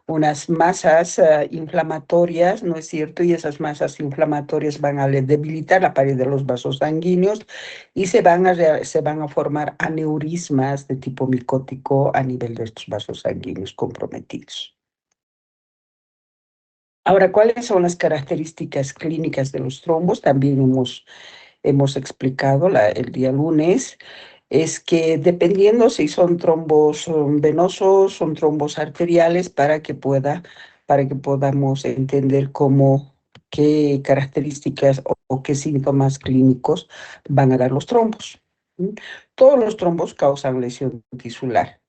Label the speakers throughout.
Speaker 1: unas masas inflamatorias, ¿no es cierto? Y esas masas inflamatorias van a debilitar la pared de los vasos sanguíneos y se van a formar aneurismas de tipo micótico a nivel de estos vasos sanguíneos comprometidos. Ahora, ¿cuáles son las características clínicas de los trombos? También hemos explicado el día lunes, es que dependiendo si son trombos venosos, son trombos arteriales, para que podamos entender qué características o qué síntomas clínicos van a dar los trombos. ¿Mm? Todos los trombos causan lesión tisular.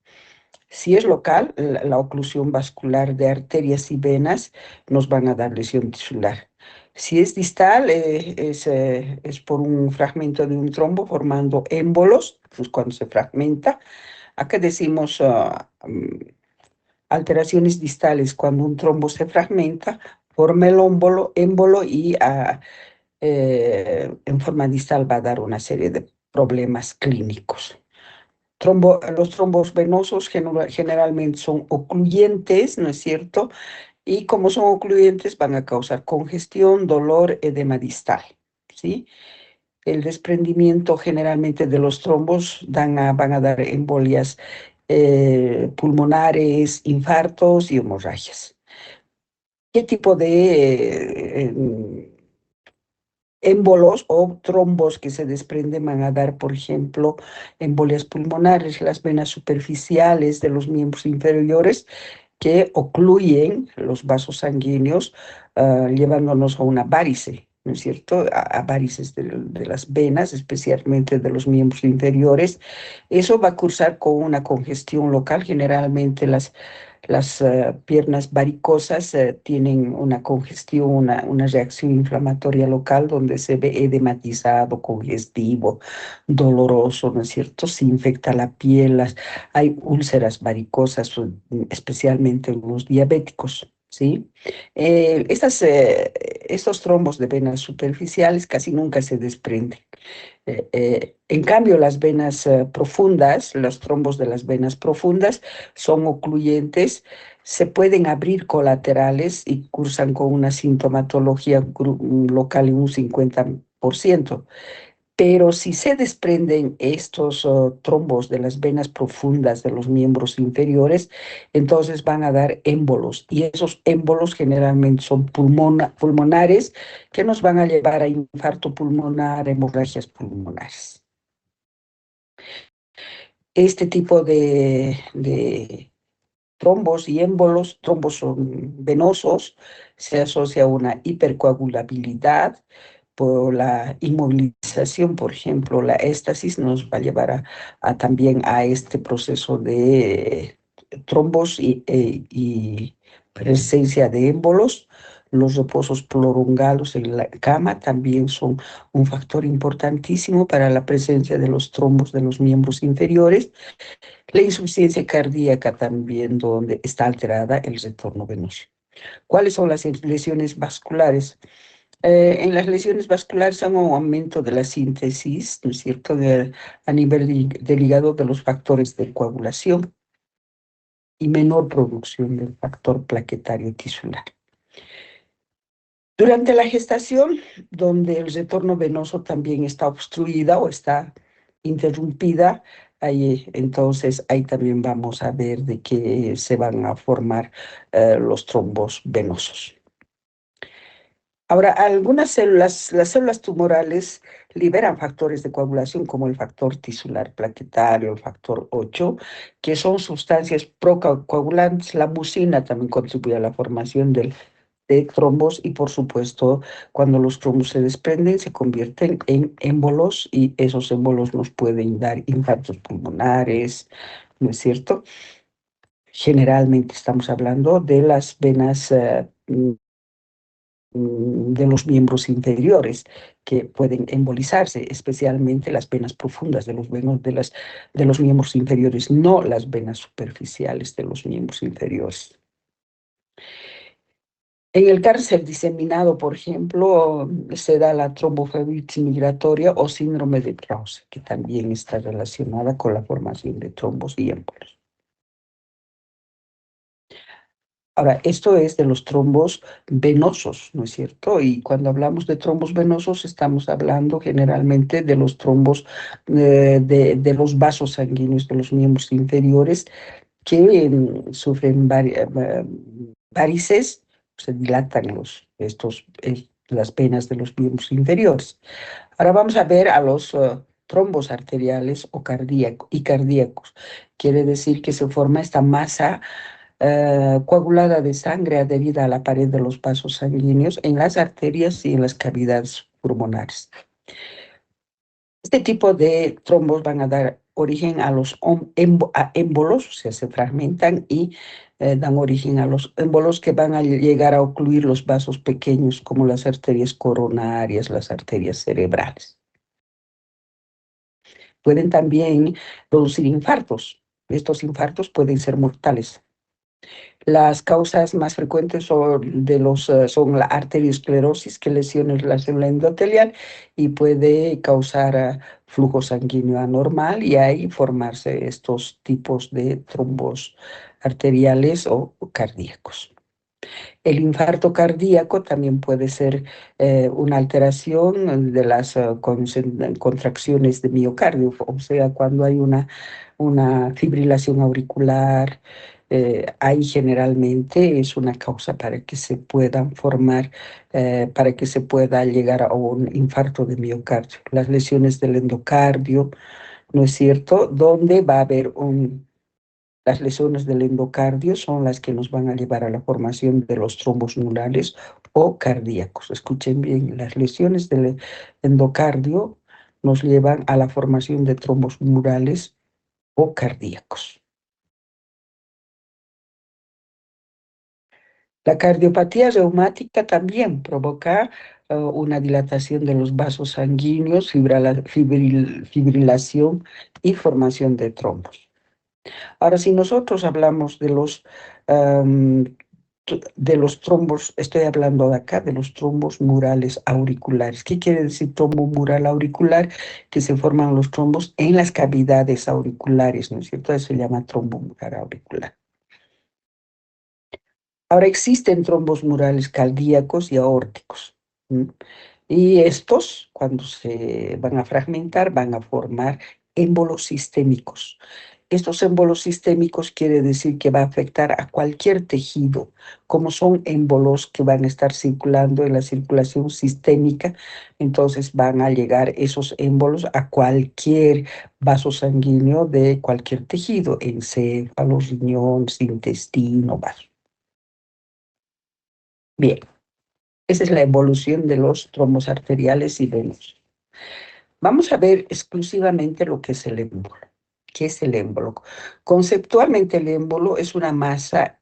Speaker 1: Si es local, la oclusión vascular de arterias y venas nos van a dar lesión tisular. Si es distal, es por un fragmento de un trombo formando émbolos, pues cuando se fragmenta. Acá decimos alteraciones distales, cuando un trombo se fragmenta, forma el émbolo y en forma distal va a dar una serie de problemas clínicos. Los trombos venosos generalmente son ocluyentes, ¿no es cierto? Y como son ocluyentes van a causar congestión, dolor, edema distal, ¿sí? El desprendimiento generalmente de los trombos van a dar embolias pulmonares, infartos y hemorragias. ¿Qué tipo de émbolos o trombos que se desprenden van a dar, por ejemplo, embolias pulmonares, las venas superficiales de los miembros inferiores que ocluyen los vasos sanguíneos, llevándonos a una varice, ¿no es cierto? A varices de las venas, especialmente de los miembros inferiores. Eso va a cursar con una congestión local. Generalmente las piernas varicosas tienen una congestión, una reacción inflamatoria local donde se ve edematizado, congestivo, doloroso, ¿no es cierto? Se infecta la piel, hay úlceras varicosas, especialmente en los diabéticos, ¿sí? Estos trombos de venas superficiales casi nunca se desprenden. En cambio, las venas profundas, los trombos de las venas profundas son ocluyentes, se pueden abrir colaterales y cursan con una sintomatología local en un 50%. Pero si se desprenden estos trombos de las venas profundas de los miembros inferiores, entonces van a dar émbolos. Y esos émbolos generalmente son pulmonares que nos van a llevar a infarto pulmonar, hemorragias pulmonares. Este tipo de trombos y émbolos, trombos son venosos, se asocia a una hipercoagulabilidad por la inmovilización, por ejemplo, la éstasis nos va a llevar también a este proceso de trombos y presencia de émbolos. Los reposos prolongados en la cama también son un factor importantísimo para la presencia de los trombos de los miembros inferiores. La insuficiencia cardíaca también, donde está alterada el retorno venoso. ¿Cuáles son las lesiones vasculares? En las lesiones vasculares hay un aumento de la síntesis, ¿no es cierto?, a nivel del hígado de los factores de coagulación y menor producción del factor plaquetario tisular. Durante la gestación, donde el retorno venoso también está obstruida o está interrumpida, entonces ahí también vamos a ver de que se van a formar los trombos venosos. Ahora, las células tumorales liberan factores de coagulación como el factor tisular plaquetario, el factor 8, que son sustancias procoagulantes. La mucina también contribuye a la formación de trombos y, por supuesto, cuando los trombos se desprenden, se convierten en émbolos y esos émbolos nos pueden dar infartos pulmonares, ¿no es cierto? Generalmente estamos hablando de las venas de los miembros inferiores que pueden embolizarse, especialmente las venas profundas de los miembros inferiores, no las venas superficiales de los miembros inferiores. En el cáncer diseminado, por ejemplo, se da la tromboflebitis migratoria o síndrome de Krause, que también está relacionada con la formación de trombos y émbolos. Ahora, esto es de los trombos venosos, ¿no es cierto? Y cuando hablamos de trombos venosos, estamos hablando generalmente de los trombos de los vasos sanguíneos de los miembros inferiores que sufren varices, se dilatan las venas de los miembros inferiores. Ahora vamos a ver a los trombos arteriales o cardíacos. Quiere decir que se forma esta masa coagulada de sangre adherida a la pared de los vasos sanguíneos en las arterias y en las cavidades pulmonares. Este tipo de trombos van a dar origen a los émbolos, o sea, se fragmentan y dan origen a los émbolos que van a llegar a ocluir los vasos pequeños como las arterias coronarias, las arterias cerebrales. Pueden también producir infartos. Estos infartos pueden ser mortales. Las causas más frecuentes son la arteriosclerosis, que lesiona la célula endotelial y puede causar flujo sanguíneo anormal y ahí formarse estos tipos de trombos arteriales o cardíacos. El infarto cardíaco también puede ser una alteración de las contracciones de miocardio, o sea, cuando hay una fibrilación auricular, ahí generalmente es una causa para que se puedan formar, para que se pueda llegar a un infarto de miocardio. Las lesiones del endocardio, ¿no es cierto? Donde va a haber las lesiones del endocardio son las que nos van a llevar a la formación de los trombos murales o cardíacos. Escuchen bien, las lesiones del endocardio nos llevan a la formación de trombos murales o cardíacos. La cardiopatía reumática también provoca una dilatación de los vasos sanguíneos, fibrilación y formación de trombos. Ahora, si nosotros hablamos um, de los trombos, estoy hablando de acá de los trombos murales auriculares. ¿Qué quiere decir trombo mural auricular? Que se forman los trombos en las cavidades auriculares, ¿no es cierto? Eso se llama trombo mural auricular. Ahora existen trombos murales cardíacos y aórticos. Y estos, cuando se van a fragmentar, van a formar émbolos sistémicos. Estos émbolos sistémicos quiere decir que va a afectar a cualquier tejido, como son émbolos que van a estar circulando en la circulación sistémica, entonces van a llegar esos émbolos a cualquier vaso sanguíneo de cualquier tejido, encéfalo, riñones, intestino, vaso. Bien, esa es la evolución de los trombos arteriales y venos. Vamos a ver exclusivamente lo que es el émbolo. ¿Qué es el émbolo? Conceptualmente el émbolo es una masa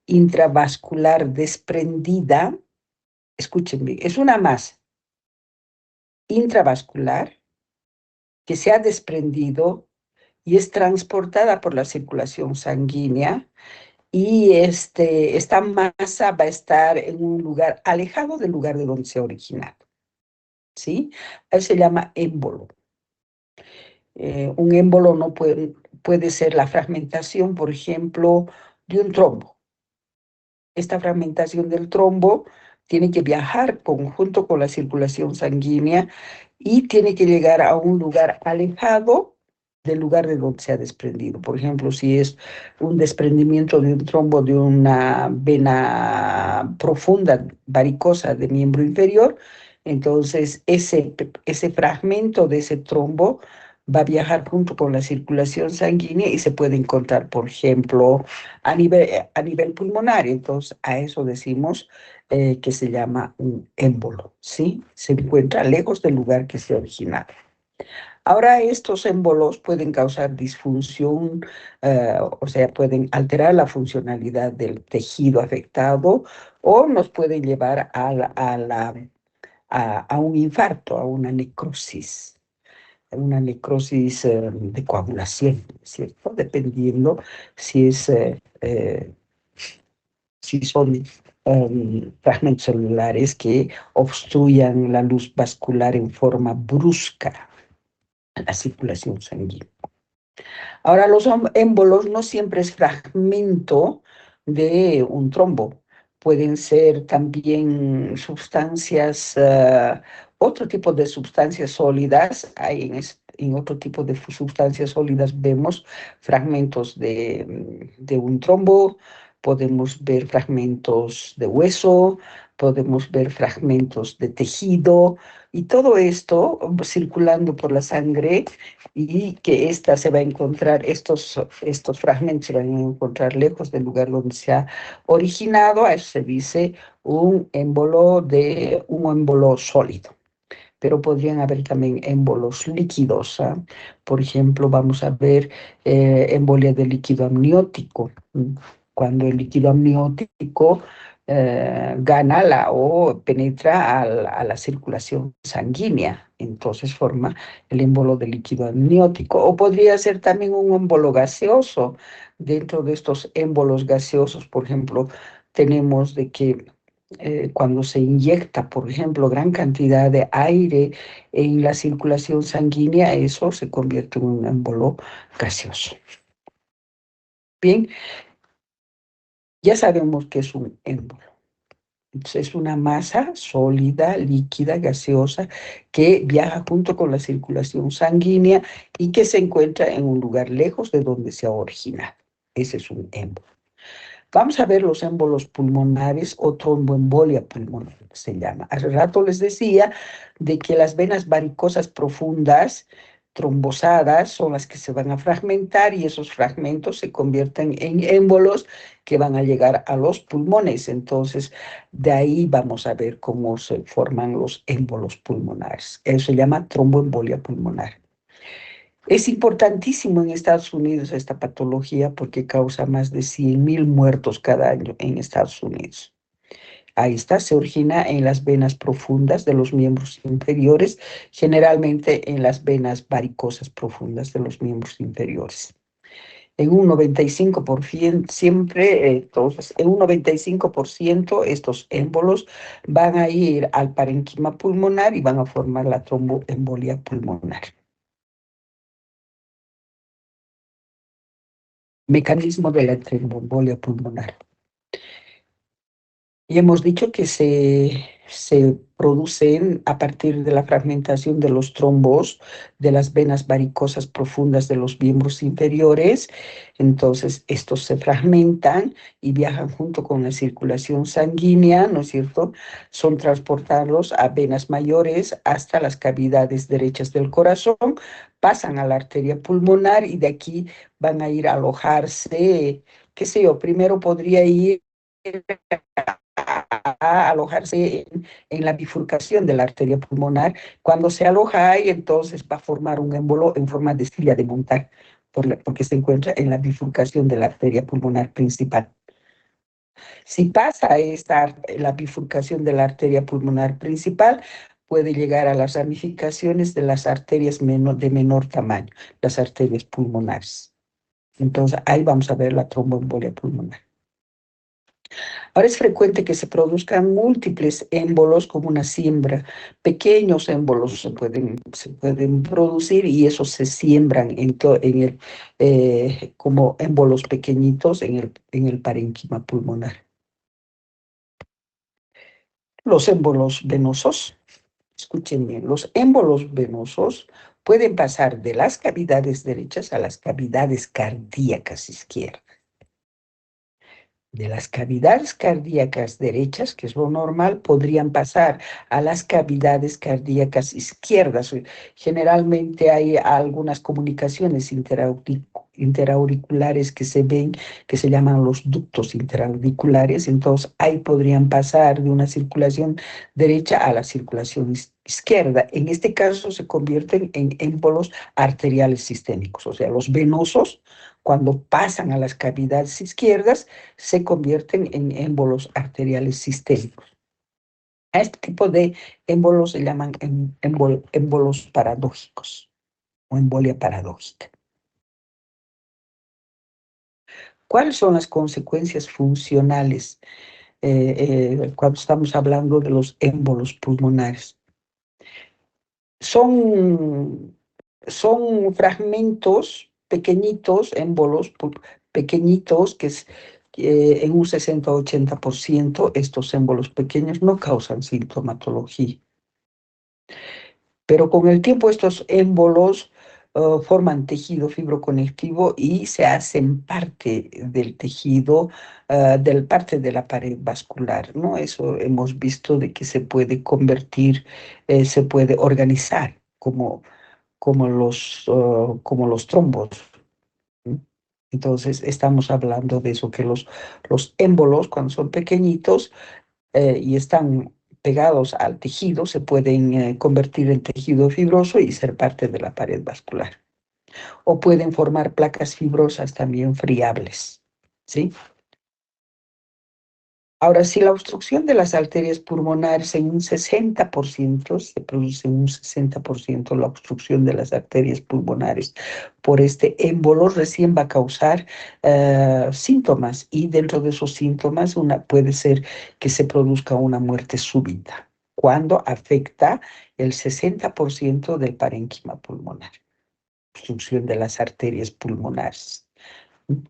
Speaker 1: intravascular desprendida, escuchen bien, es una masa intravascular que se ha desprendido y es transportada por la circulación sanguínea y esta masa va a estar en un lugar alejado del lugar de donde se ha originado, ¿sí? Eso se llama émbolo. Un émbolo no puede ser la fragmentación, por ejemplo, de un trombo. Esta fragmentación del trombo tiene que viajar junto con la circulación sanguínea y tiene que llegar a un lugar alejado del lugar de donde se ha desprendido. Por ejemplo, si es un desprendimiento de un trombo de una vena profunda, varicosa de miembro inferior, entonces ese fragmento de ese trombo va a viajar junto con la circulación sanguínea y se puede encontrar, por ejemplo, a nivel pulmonar. Entonces, a eso decimos que se llama un émbolo, ¿sí? Se encuentra lejos del lugar que se ha originado. Ahora, estos émbolos pueden causar disfunción, o sea, pueden alterar la funcionalidad del tejido afectado o nos pueden llevar a un infarto, a una necrosis de coagulación, ¿cierto? Dependiendo si si son fragmentos celulares que obstruyan la luz vascular en forma brusca a la circulación sanguínea. Ahora, los émbolos no siempre es fragmento de un trombo. Pueden ser también sustancias, otro tipo de sustancias sólidas. Hay en otro tipo de sustancias sólidas vemos fragmentos de un trombo, podemos ver fragmentos de hueso, podemos ver fragmentos de tejido y todo esto circulando por la sangre y que ésta se va a encontrar, estos fragmentos se van a encontrar lejos del lugar donde se ha originado. A eso se dice un émbolo sólido. Pero podrían haber también émbolos líquidos, ¿ah? Por ejemplo, vamos a ver embolia de líquido amniótico. Cuando el líquido amniótico gana o penetra a la circulación sanguínea, entonces forma el émbolo de líquido amniótico. O podría ser también un émbolo gaseoso. Dentro de estos émbolos gaseosos, por ejemplo, tenemos de que cuando se inyecta, por ejemplo, gran cantidad de aire en la circulación sanguínea, eso se convierte en un émbolo gaseoso. Bien, ya sabemos que es un émbolo. Entonces, es una masa sólida, líquida, gaseosa, que viaja junto con la circulación sanguínea y que se encuentra en un lugar lejos de donde se ha originado. Ese es un émbolo. Vamos a ver los émbolos pulmonares o tromboembolia pulmonar, se llama. Hace rato les decía de que las venas varicosas profundas, trombosadas, son las que se van a fragmentar y esos fragmentos se convierten en émbolos que van a llegar a los pulmones. Entonces, de ahí vamos a ver cómo se forman los émbolos pulmonares. Eso se llama tromboembolia pulmonar. Es importantísimo en Estados Unidos esta patología porque causa más de 100.000 muertos cada año en Estados Unidos. Ahí está, se origina en las venas profundas de los miembros inferiores, generalmente en las venas varicosas profundas de los miembros inferiores. En un 95%, entonces, en un 95% estos émbolos van a ir al parénquima pulmonar y van a formar la tromboembolia pulmonar. Mecanismo de la tromboembolia pulmonar. Y hemos dicho que se producen a partir de la fragmentación de los trombos de las venas varicosas profundas de los miembros inferiores. Entonces, estos se fragmentan y viajan junto con la circulación sanguínea, ¿no es cierto? Son transportados a venas mayores hasta las cavidades derechas del corazón, pasan a la arteria pulmonar y de aquí van a ir a alojarse, qué sé yo, primero podría ir a alojarse en la bifurcación de la arteria pulmonar. Cuando se aloja ahí, entonces va a formar un émbolo en forma de silla de montar, porque se encuentra en la bifurcación de la arteria pulmonar principal. Si pasa la bifurcación de la arteria pulmonar principal, puede llegar a las ramificaciones de las arterias de menor tamaño, las arterias pulmonares. Entonces, ahí vamos a ver la tromboembolia pulmonar. Ahora es frecuente que se produzcan múltiples émbolos como una siembra. Pequeños émbolos se pueden producir y esos se siembran como émbolos pequeñitos en el parénquima pulmonar. Los émbolos venosos, escuchen bien, los émbolos venosos pueden pasar de las cavidades derechas a las cavidades cardíacas izquierdas. De las cavidades cardíacas derechas, que es lo normal, podrían pasar a las cavidades cardíacas izquierdas. Generalmente hay algunas comunicaciones interauriculares que se ven, que se llaman los ductos interauriculares. Entonces, ahí podrían pasar de una circulación derecha a la circulación izquierda. En este caso, se convierten en émbolos arteriales sistémicos, o sea, los venosos, cuando pasan a las cavidades izquierdas, se convierten en émbolos arteriales sistémicos. A este tipo de émbolos se llaman émbolos paradójicos o embolia paradójica. ¿Cuáles son las consecuencias funcionales cuando estamos hablando de los émbolos pulmonares? Son fragmentos pequeñitos, émbolos pequeñitos en un 60-80% estos émbolos pequeños no causan sintomatología. Pero con el tiempo estos émbolos forman tejido fibroconectivo y se hacen parte del tejido, del parte de la pared vascular, ¿no? Eso hemos visto de que se puede convertir, se puede organizar como los trombos. ¿No? Entonces, estamos hablando de eso, que los émbolos, cuando son pequeñitos, y están pegados al tejido, se pueden convertir en tejido fibroso y ser parte de la pared vascular. O pueden formar placas fibrosas también friables, ¿sí? Ahora, si la obstrucción de las arterias pulmonares en un 60%, se produce en un 60% la obstrucción de las arterias pulmonares por este émbolo, recién va a causar síntomas, y dentro de esos síntomas puede ser que se produzca una muerte súbita cuando afecta el 60% del parénquima pulmonar, obstrucción de las arterias pulmonares,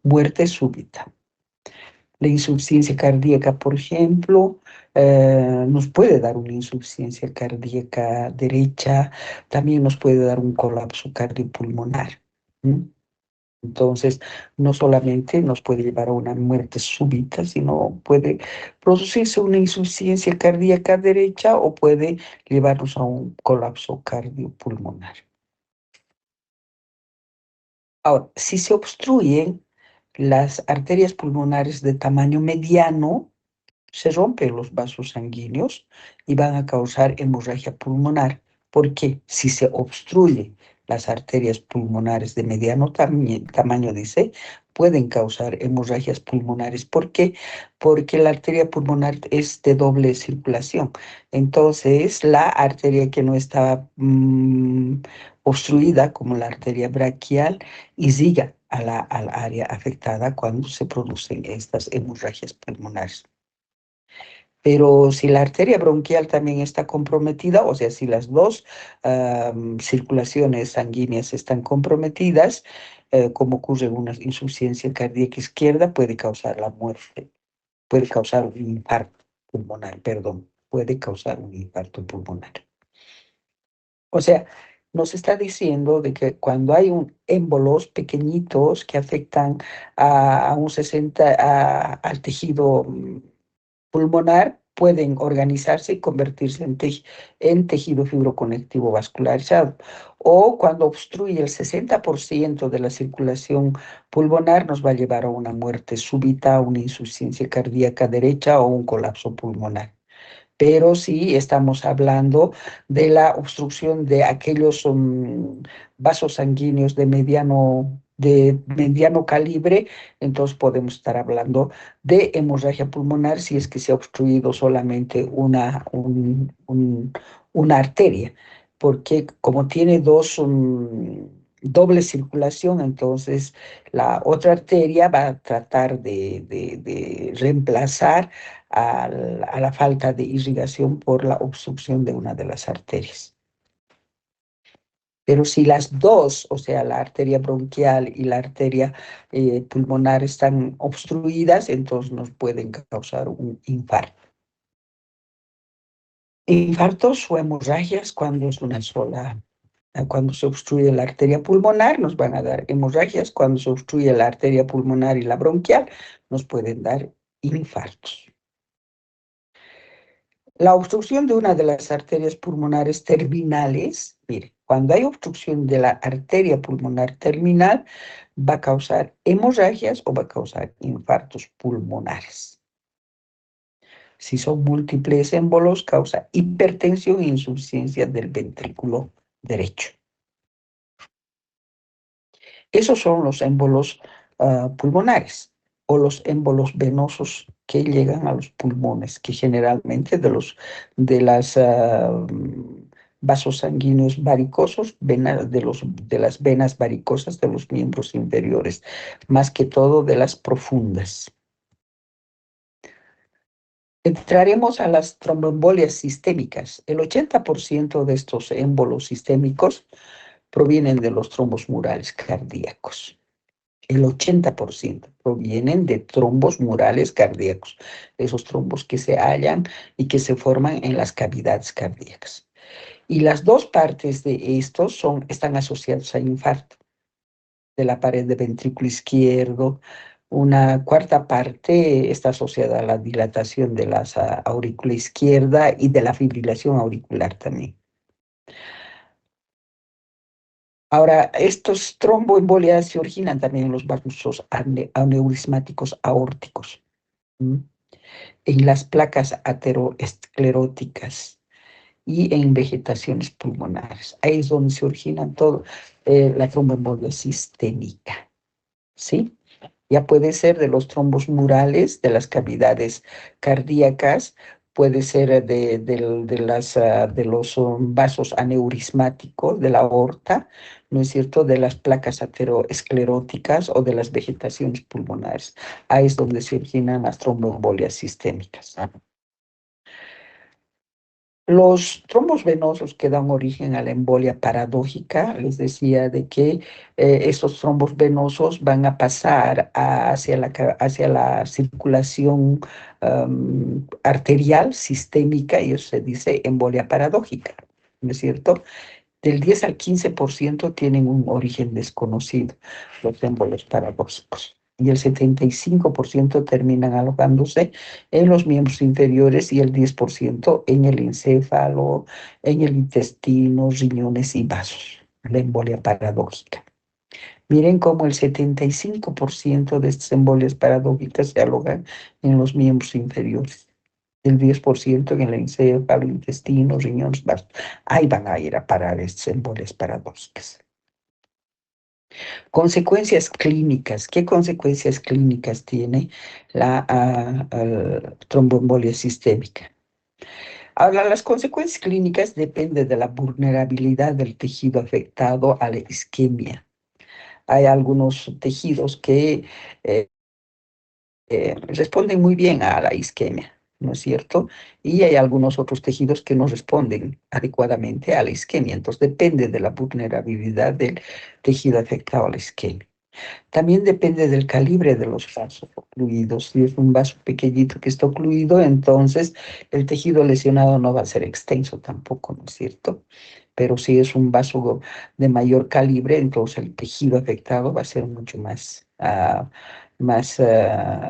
Speaker 1: muerte súbita. La insuficiencia cardíaca, por ejemplo, nos puede dar una insuficiencia cardíaca derecha, también nos puede dar un colapso cardiopulmonar. ¿M? Entonces, no solamente nos puede llevar a una muerte súbita, sino puede producirse una insuficiencia cardíaca derecha o puede llevarnos a un colapso cardiopulmonar. Ahora, si se obstruyen las arterias pulmonares de tamaño mediano, se rompen los vasos sanguíneos y van a causar hemorragia pulmonar, porque si se obstruye las arterias pulmonares de mediano tamaño, dice, pueden causar hemorragias pulmonares. ¿Por qué? Porque la arteria pulmonar es de doble circulación. Entonces, la arteria que no está obstruida, como la arteria braquial, irriga al área afectada cuando se producen estas hemorragias pulmonares. Pero si la arteria bronquial también está comprometida, o sea, si las dos circulaciones sanguíneas están comprometidas, como ocurre en una insuficiencia cardíaca izquierda, puede causar la muerte, puede causar un infarto pulmonar, perdón, puede causar un infarto pulmonar. O sea, nos está diciendo de que cuando hay un émbolos pequeñitos que afectan a un 60, al tejido pulmonar, pueden organizarse y convertirse en tejido fibroconectivo vascularizado. O cuando obstruye el 60% de la circulación pulmonar, nos va a llevar a una muerte súbita, una insuficiencia cardíaca derecha o un colapso pulmonar. Pero sí estamos hablando de la obstrucción de aquellos vasos sanguíneos de mediano calibre, entonces podemos estar hablando de hemorragia pulmonar si es que se ha obstruido solamente una arteria, porque como tiene doble circulación, entonces la otra arteria va a tratar de reemplazar a la falta de irrigación por la obstrucción de una de las arterias. Pero si las dos, o sea, la arteria bronquial y la arteria pulmonar están obstruidas, entonces nos pueden causar un infarto. Infartos o hemorragias cuando es una sola. Cuando se obstruye la arteria pulmonar, nos van a dar hemorragias. Cuando se obstruye la arteria pulmonar y la bronquial, nos pueden dar infartos. La obstrucción de una de las arterias pulmonares terminales, mire, cuando hay obstrucción de la arteria pulmonar terminal, va a causar hemorragias o va a causar infartos pulmonares. Si son múltiples émbolos, causa hipertensión e insuficiencia del ventrículo derecho. Esos son los émbolos pulmonares o los émbolos venosos que llegan a los pulmones, que generalmente de las vasos sanguíneos varicosos, de las venas varicosas de los miembros inferiores, más que todo de las profundas. Entraremos a las tromboembolias sistémicas. El 80% de estos émbolos sistémicos provienen de los trombos murales cardíacos. El 80% provienen de trombos murales cardíacos, esos trombos que se hallan y que se forman en las cavidades cardíacas. Y las dos partes de estos están asociados a infarto de la pared de ventrículo izquierdo. Una cuarta parte está asociada a la dilatación de la aurícula izquierda y de la fibrilación auricular también. Ahora, estos tromboembolias se originan también en los vasos aneurismáticos aórticos, ¿m? En las placas ateroescleróticas y en vegetaciones pulmonares. Ahí es donde se originan todo la tromboembolia sistémica, ¿sí? Ya puede ser de los trombos murales, de las cavidades cardíacas, puede ser de los vasos aneurismáticos de la aorta, ¿no es cierto?, de las placas ateroescleróticas o de las vegetaciones pulmonares. Ahí es donde se originan las tromboembolias sistémicas. Los trombos venosos que dan origen a la embolia paradójica, les decía de que estos trombos venosos van a pasar hacia la circulación arterial sistémica y eso se dice embolia paradójica, ¿no es cierto? Del 10 al 15% tienen un origen desconocido, los émbolos paradójicos. Y el 75% terminan alojándose en los miembros inferiores y el 10% en el encéfalo, en el intestino, riñones y vasos. La embolia paradójica. Miren cómo el 75% de estas embolias paradójicas se alojan en los miembros inferiores, el 10% en el encéfalo, intestino, riñones, vasos. Ahí van a ir a parar estas embolias paradójicas. Consecuencias clínicas. ¿Qué consecuencias clínicas tiene la tromboembolia sistémica? Ahora, las consecuencias clínicas dependen de la vulnerabilidad del tejido afectado a la isquemia. Hay algunos tejidos que eh, responden muy bien a la isquemia, ¿no es cierto? Y hay algunos otros tejidos que no responden adecuadamente a la isquemia. Entonces, depende de la vulnerabilidad del tejido afectado a la isquemia. También depende del calibre de los vasos ocluidos. Si es un vaso pequeñito que está ocluido, entonces el tejido lesionado no va a ser extenso tampoco, ¿no es cierto? Pero si es un vaso de mayor calibre, entonces el tejido afectado va a ser mucho más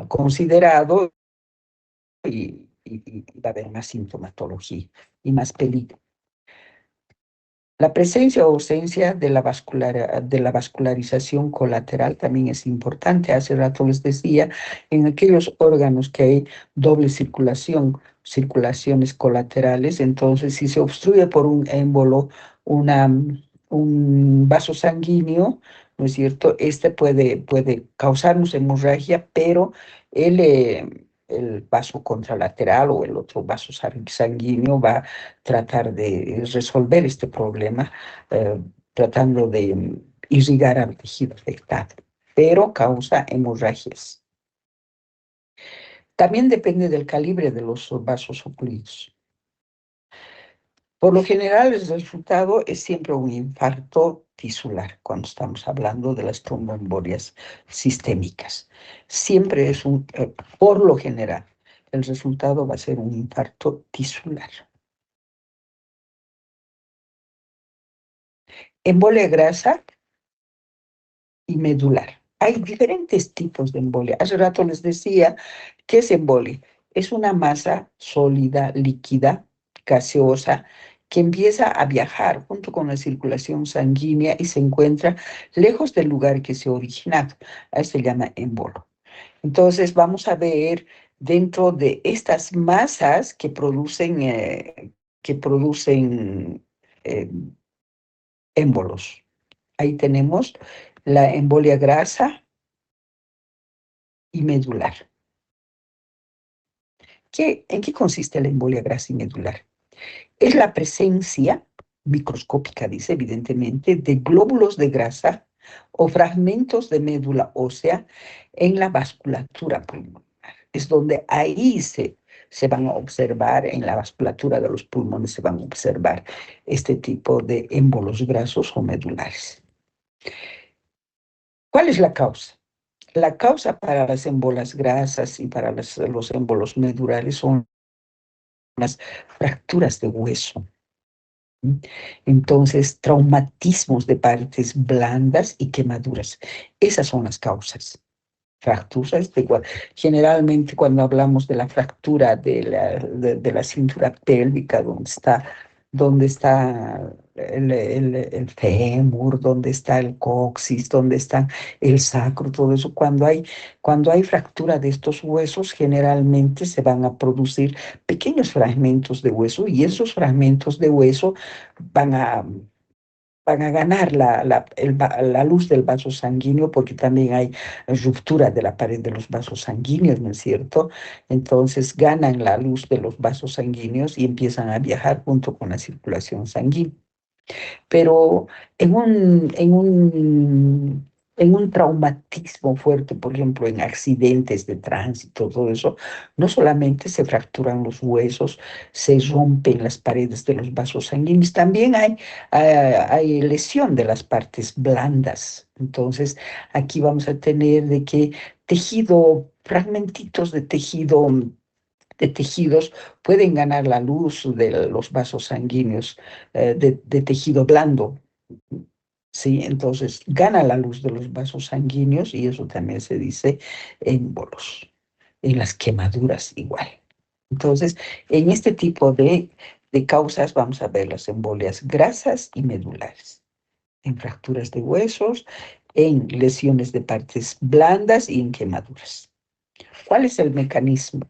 Speaker 1: considerado y va a haber más sintomatología y más peligro. La presencia o ausencia de de la vascularización colateral también es importante. Hace rato les decía, en aquellos órganos que hay doble circulación, circulaciones colaterales, entonces si se obstruye por un émbolo un vaso sanguíneo, ¿no es cierto? Este puede causarnos hemorragia, pero el vaso contralateral o el otro vaso sanguíneo va a tratar de resolver este problema, tratando de irrigar al tejido afectado, pero causa hemorragias. También depende del calibre de los vasos ocluidos. Por lo general, el resultado es siempre un infarto tisular cuando estamos hablando de las tromboembolias sistémicas. Siempre por lo general, el resultado va a ser un infarto tisular. Embolia grasa y medular. Hay diferentes tipos de embolia. Hace rato les decía, ¿qué es embolia? Es una masa sólida, líquida, gaseosa, que empieza a viajar junto con la circulación sanguínea y se encuentra lejos del lugar que se ha originado. A eso se llama embolo. Entonces vamos a ver dentro de estas masas que producen eh, émbolos. Ahí tenemos la embolia grasa y medular. ¿En qué consiste la embolia grasa y medular? Es la presencia microscópica, dice evidentemente, de glóbulos de grasa o fragmentos de médula ósea en la vasculatura pulmonar. Es donde ahí se van a observar, en la vasculatura de los pulmones se van a observar este tipo de émbolos grasos o medulares. ¿Cuál es la causa? La causa para las émbolas grasas y para los émbolos medulares son las fracturas de hueso. Entonces, traumatismos de partes blandas y quemaduras. Esas son las causas. Fracturas generalmente cuando hablamos de la fractura de la cintura pélvica, donde está el fémur, donde está el coxis, donde está el sacro, todo eso, cuando hay fractura de estos huesos, generalmente se van a producir pequeños fragmentos de hueso y esos fragmentos de hueso van a van a ganar la luz del vaso sanguíneo porque también hay ruptura de la pared de los vasos sanguíneos, ¿no es cierto? Entonces ganan la luz de los vasos sanguíneos y empiezan a viajar junto con la circulación sanguínea. Pero en un traumatismo fuerte, por ejemplo, en accidentes de tránsito, todo eso, no solamente se fracturan los huesos, se rompen las paredes de los vasos sanguíneos, también hay lesión de las partes blandas. Entonces, aquí vamos a tener de que tejido, fragmentitos de tejidos pueden ganar la luz de los vasos sanguíneos de tejido blando. Sí, entonces gana la luz de los vasos sanguíneos y eso también se dice émbolos. En las quemaduras igual. Entonces, en este tipo de causas vamos a ver las embolias grasas y medulares, en fracturas de huesos, en lesiones de partes blandas y en quemaduras. ¿Cuál es el mecanismo?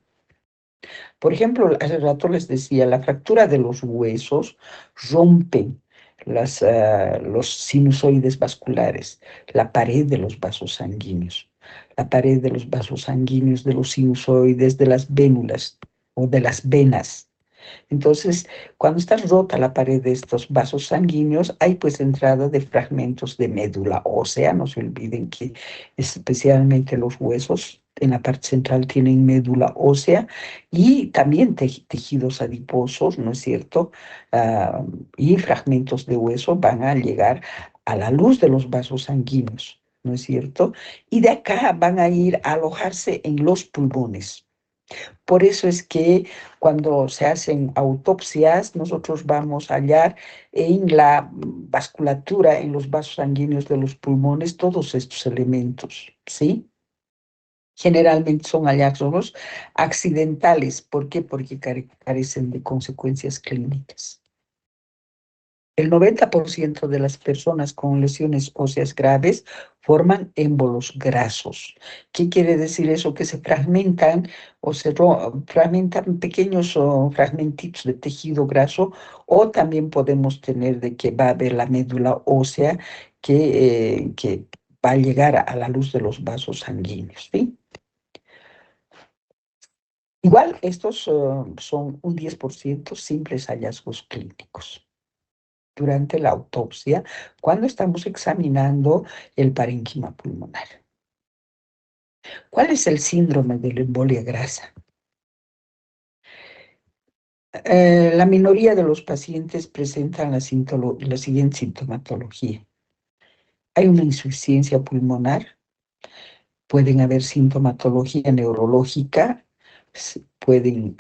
Speaker 1: Por ejemplo, hace rato les decía, la fractura de los huesos rompe los sinusoides vasculares, la pared de los vasos sanguíneos, la pared de los vasos sanguíneos, de los sinusoides, de las vénulas o de las venas. Entonces, cuando está rota la pared de estos vasos sanguíneos, hay pues entrada de fragmentos de médula ósea. No se olviden que especialmente los huesos en la parte central tienen médula ósea y también tejidos adiposos, ¿no es cierto? Ah, y fragmentos de hueso van a llegar a la luz de los vasos sanguíneos, ¿no es cierto? Y de acá van a ir a alojarse en los pulmones. Por eso es que cuando se hacen autopsias, nosotros vamos a hallar en la vasculatura, en los vasos sanguíneos de los pulmones, todos estos elementos, ¿sí? Generalmente son hallazgos accidentales. ¿Por qué? Porque carecen de consecuencias clínicas. El 90% de las personas con lesiones óseas graves forman émbolos grasos. ¿Qué quiere decir eso? Que se fragmentan o fragmentan pequeños fragmentitos de tejido graso, o también podemos tener de que va a haber la médula ósea que va a llegar a la luz de los vasos sanguíneos, ¿sí? Igual, estos son un 10% simples hallazgos clínicos durante la autopsia cuando estamos examinando el parénquima pulmonar. ¿Cuál es el síndrome de la embolia grasa? La minoría de los pacientes presentan la siguiente sintomatología. Hay una insuficiencia pulmonar, pueden haber sintomatología neurológica, pueden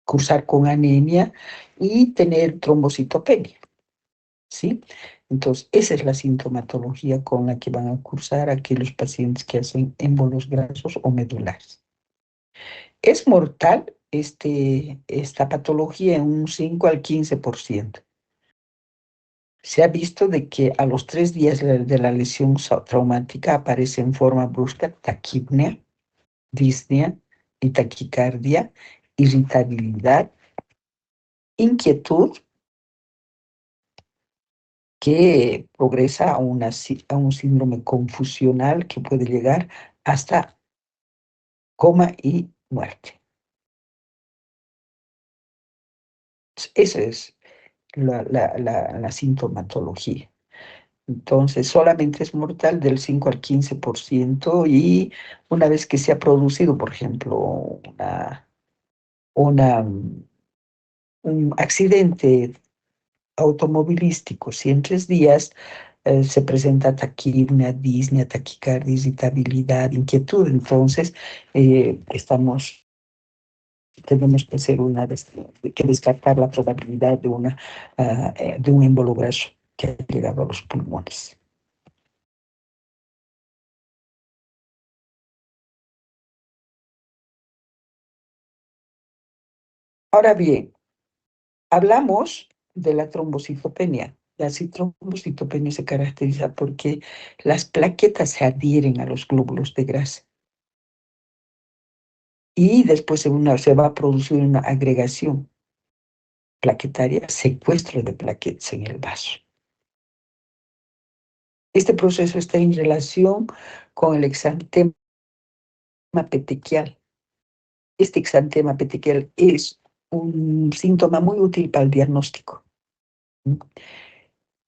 Speaker 1: cursar con anemia y tener trombocitopenia. ¿Sí? Entonces, esa es la sintomatología con la que van a cursar aquellos pacientes que hacen émbolos grasos o medulares. Es mortal esta patología en un 5 al 15%. Se ha visto de que a los 3 días de la lesión traumática aparece en forma brusca taquipnea, disnea y taquicardia, irritabilidad, inquietud, que progresa a un síndrome confusional que puede llegar hasta coma y muerte. Esa es la sintomatología. Entonces, solamente es mortal del 5 al 15% y una vez que se ha producido, por ejemplo, una, un accidente automovilístico, si en 3 días se presenta taquipnea, disnea, taquicardia, irritabilidad, inquietud. Entonces, tenemos que hacer que descartar la probabilidad de un embolograso que ha llegado a los pulmones. Ahora bien, hablamos de la trombocitopenia. La trombocitopenia se caracteriza porque las plaquetas se adhieren a los glóbulos de grasa y después se va a producir una agregación plaquetaria, secuestro de plaquetas en el vaso. Este proceso está en relación con el exantema petequial. Este exantema petequial es un síntoma muy útil para el diagnóstico.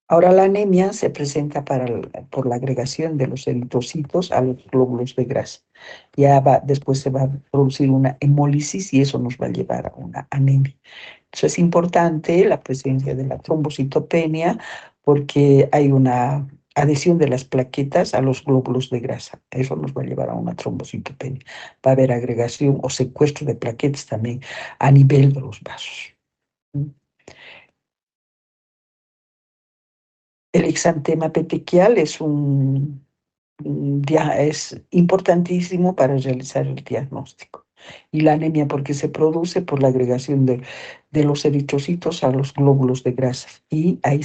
Speaker 1: Ahora la anemia se presenta por la agregación de los eritrocitos a los glóbulos de grasa. Después se va a producir una hemólisis y eso nos va a llevar a una anemia. Eso es importante, la presencia de la trombocitopenia, porque hay una adhesión de las plaquetas a los glóbulos de grasa. Eso nos va a llevar a una trombocitopenia. Va a haber agregación o secuestro de plaquetas también a nivel de los vasos. El exantema petequial es importantísimo para realizar el diagnóstico. Y la anemia, porque se produce por la agregación de los eritrocitos a los glóbulos de grasa. Y ahí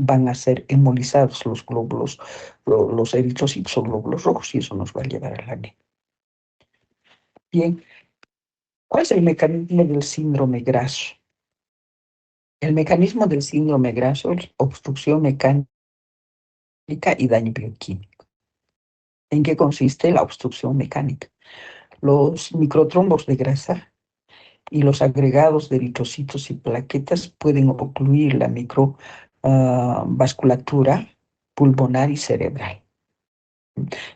Speaker 1: van a ser hemolizados los glóbulos, los eritrocitos o glóbulos rojos, y eso nos va a llevar a la anemia. Bien, ¿cuál es el mecanismo del síndrome graso? El mecanismo del síndrome graso es obstrucción mecánica y daño bioquímico. ¿En qué consiste la obstrucción mecánica? Los microtrombos de grasa y los agregados de eritrocitos y plaquetas pueden ocluir la microvasculatura pulmonar y cerebral.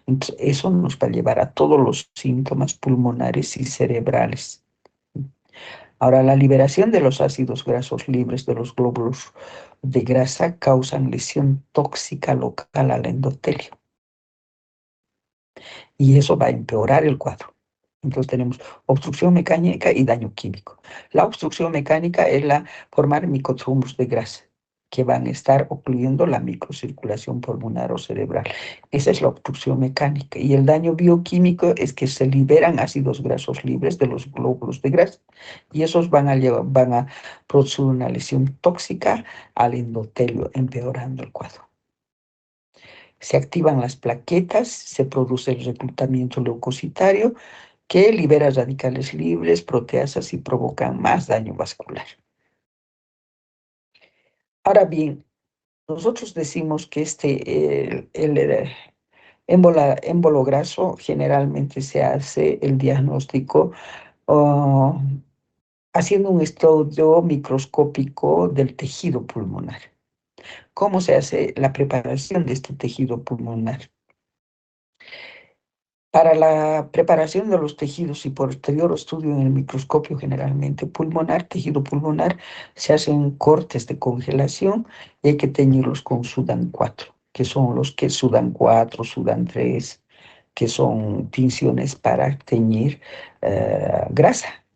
Speaker 1: Entonces, eso nos va a llevar a todos los síntomas pulmonares y cerebrales. Ahora, la liberación de los ácidos grasos libres de los glóbulos de grasa causan lesión tóxica local al endotelio. Y eso va a empeorar el cuadro. Entonces tenemos obstrucción mecánica y daño químico. La obstrucción mecánica es formar microtrombos de grasa que van a estar ocluyendo la microcirculación pulmonar o cerebral. Esa es la obstrucción mecánica. Y el daño bioquímico es que se liberan ácidos grasos libres de los glóbulos de grasa y esos van a producir una lesión tóxica al endotelio, empeorando el cuadro. Se activan las plaquetas, se produce el reclutamiento leucocitario que libera radicales libres, proteasas y provocan más daño vascular. Ahora bien, nosotros decimos que el émbolo graso generalmente se hace el diagnóstico uh, haciendo un estudio microscópico del tejido pulmonar. ¿Cómo se hace la preparación de este tejido pulmonar? Para la preparación de los tejidos y posterior estudio en el microscopio generalmente pulmonar, tejido pulmonar, se hacen cortes de congelación y hay que teñirlos con Sudan 4, que son los que Sudan 4, Sudan 3, que son tinciones para teñir grasa.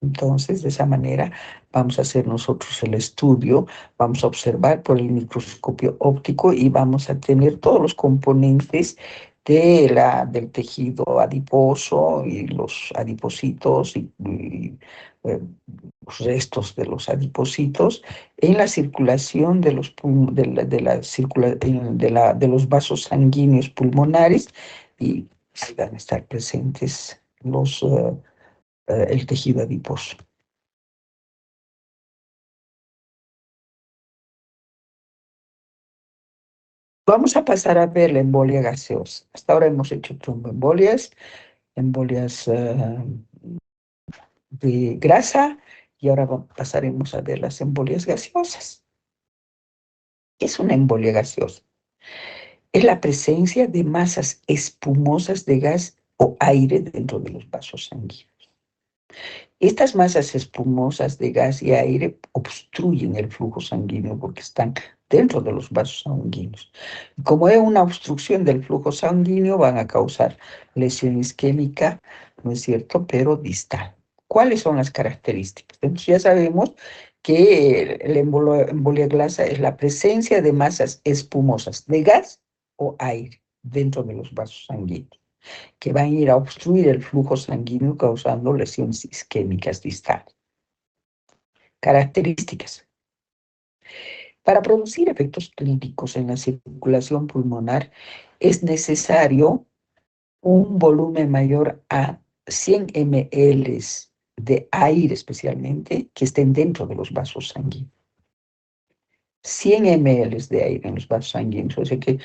Speaker 1: Entonces, de esa manera vamos a hacer nosotros el estudio, vamos a observar por el microscopio óptico y vamos a tener todos los componentes del tejido adiposo y los adipocitos y los restos de los adipocitos en la circulación de los vasos sanguíneos pulmonares y ahí van a estar presentes el tejido adiposo. Vamos a pasar a ver la embolia gaseosa. Hasta ahora hemos hecho tromboembolias, embolias de grasa, y ahora pasaremos a ver las embolias gaseosas. ¿Qué es una embolia gaseosa? Es la presencia de masas espumosas de gas o aire dentro de los vasos sanguíneos. Estas masas espumosas de gas y aire obstruyen el flujo sanguíneo porque están dentro de los vasos sanguíneos. Como es una obstrucción del flujo sanguíneo, van a causar lesión isquémica, ¿no es cierto?, pero distal. ¿Cuáles son las características? Entonces ya sabemos que la embolia glasa es la presencia de masas espumosas de gas o aire dentro de los vasos sanguíneos, que van a ir a obstruir el flujo sanguíneo causando lesiones isquémicas distales. Características. Para producir efectos clínicos en la circulación pulmonar es necesario un volumen mayor a 100 ml de aire especialmente que estén dentro de los vasos sanguíneos. 100 ml de aire en los vasos sanguíneos. O sea que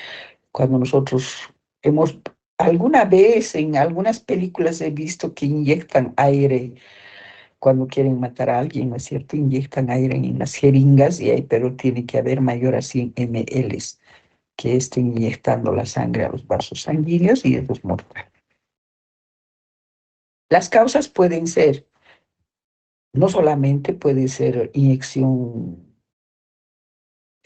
Speaker 1: cuando nosotros hemos, alguna vez en algunas películas he visto que inyectan aire cuando quieren matar a alguien, ¿no es cierto? Inyectan aire en las jeringas, pero tiene que haber mayor a 100 ml que estén inyectando la sangre a los vasos sanguíneos y eso es mortal. Las causas pueden ser, no solamente puede ser inyección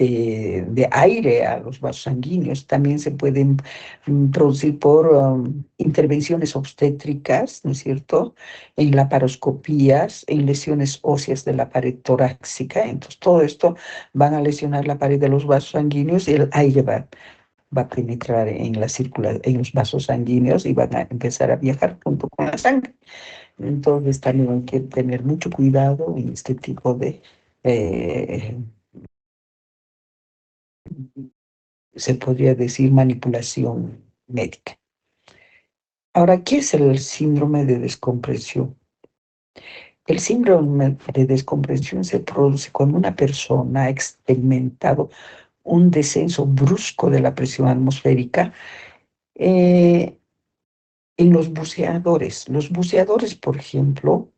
Speaker 1: de aire a los vasos sanguíneos, también se pueden producir por intervenciones obstétricas, ¿no es cierto?, en laparoscopías, en lesiones óseas de la pared torácica. Entonces, todo esto van a lesionar la pared de los vasos sanguíneos y el aire va a penetrar en en los vasos sanguíneos y van a empezar a viajar junto con la sangre. Entonces, también hay que tener mucho cuidado en este tipo de se podría decir manipulación médica. Ahora, ¿qué es el síndrome de descompresión? El síndrome de descompresión se produce cuando una persona ha experimentado un descenso brusco de la presión atmosférica eh, en los buceadores. Los buceadores, por ejemplo,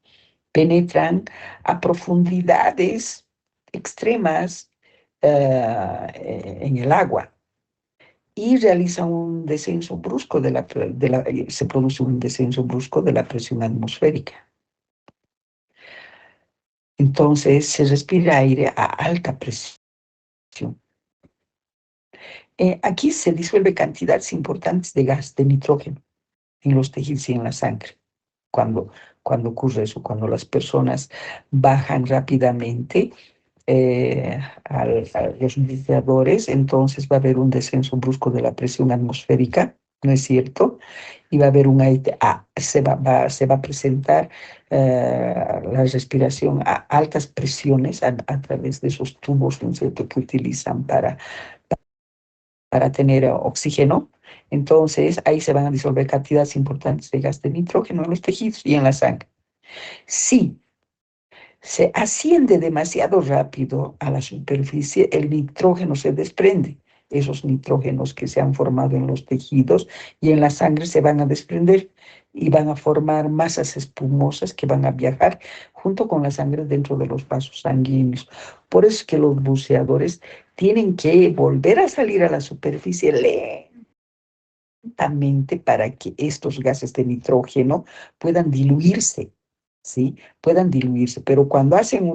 Speaker 1: penetran a profundidades extremas en el agua y realiza un descenso brusco se produce un descenso brusco de la presión atmosférica. Entonces se respira aire a alta presión. Aquí se disuelve cantidades importantes de gas de nitrógeno en los tejidos y en la sangre. Cuando, cuando ocurre eso, cuando las personas bajan rápidamente a los buceadores, entonces va a haber un descenso brusco de la presión atmosférica, ¿no es cierto? Y va a haber un aire, se va a presentar la respiración a altas presiones a través de esos tubos, ¿no es cierto?, que utilizan para tener oxígeno. Entonces ahí se van a disolver cantidades importantes de gas de nitrógeno en los tejidos y en la sangre. Sí, se asciende demasiado rápido a la superficie, el nitrógeno se desprende. Esos nitrógenos que se han formado en los tejidos y en la sangre se van a desprender y van a formar masas espumosas que van a viajar junto con la sangre dentro de los vasos sanguíneos. Por eso es que los buceadores tienen que volver a salir a la superficie lentamente para que estos gases de nitrógeno puedan diluirse, ¿sí? Puedan diluirse, pero cuando hacen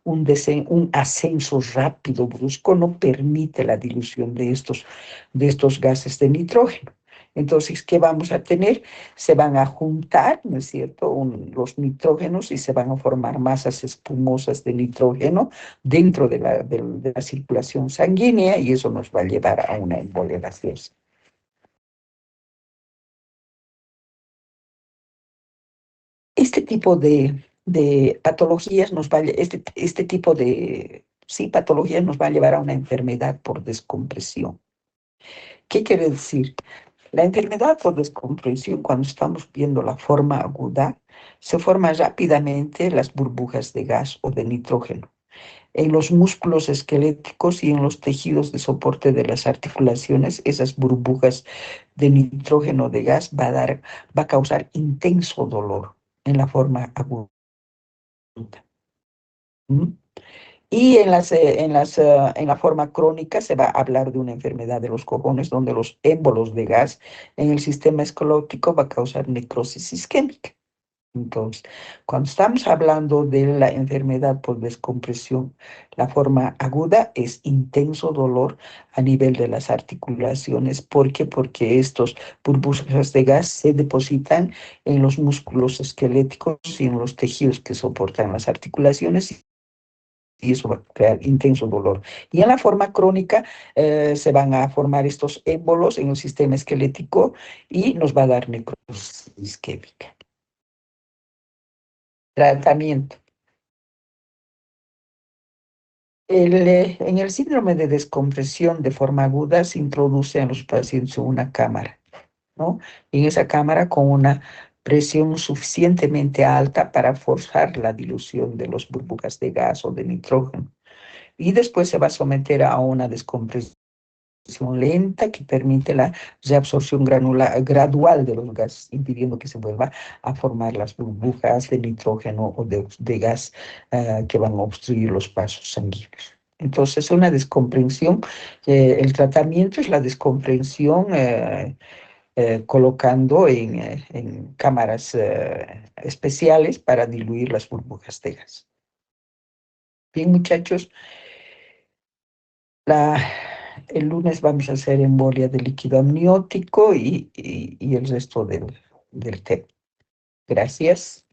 Speaker 1: un ascenso rápido, brusco, no permite la dilución de estos gases de nitrógeno. Entonces, ¿qué vamos a tener? Se van a juntar, ¿no es cierto?, los nitrógenos y se van a formar masas espumosas de nitrógeno dentro de la circulación sanguínea y eso nos va a llevar a una embolia gaseosa. Este tipo de patologías este tipo de, sí, patologías nos va a llevar a una enfermedad por descompresión. ¿Qué quiere decir? La enfermedad por descompresión, cuando estamos viendo la forma aguda, se forman rápidamente las burbujas de gas o de nitrógeno en los músculos esqueléticos y en los tejidos de soporte de las articulaciones. Esas burbujas de nitrógeno de gas va a causar intenso dolor en la forma aguda. ¿Mm? Y en la forma crónica se va a hablar de una enfermedad de los cojones, donde los émbolos de gas en el sistema esclerótico va a causar necrosis isquémica. Entonces, cuando estamos hablando de la enfermedad por descompresión, la forma aguda es intenso dolor a nivel de las articulaciones. ¿Por qué? Porque estos burbujas de gas se depositan en los músculos esqueléticos y en los tejidos que soportan las articulaciones y eso va a crear intenso dolor. Y en la forma crónica se van a formar estos émbolos en el sistema esquelético y nos va a dar necrosis isquémica. Tratamiento. En el síndrome de descompresión de forma aguda se introduce a los pacientes en una cámara, ¿no? En esa cámara con una presión suficientemente alta para forzar la dilución de las burbujas de gas o de nitrógeno. Y después se va a someter a una descompresión lenta que permite la reabsorción gradual de los gases, impidiendo que se vuelva a formar las burbujas de nitrógeno o de gas que van a obstruir los vasos sanguíneos. Entonces, una descomprensión, el tratamiento es la descomprensión colocando en cámaras especiales para diluir las burbujas de gas. Bien, muchachos, La, el lunes vamos a hacer embolia de líquido amniótico y el resto del tema. Gracias.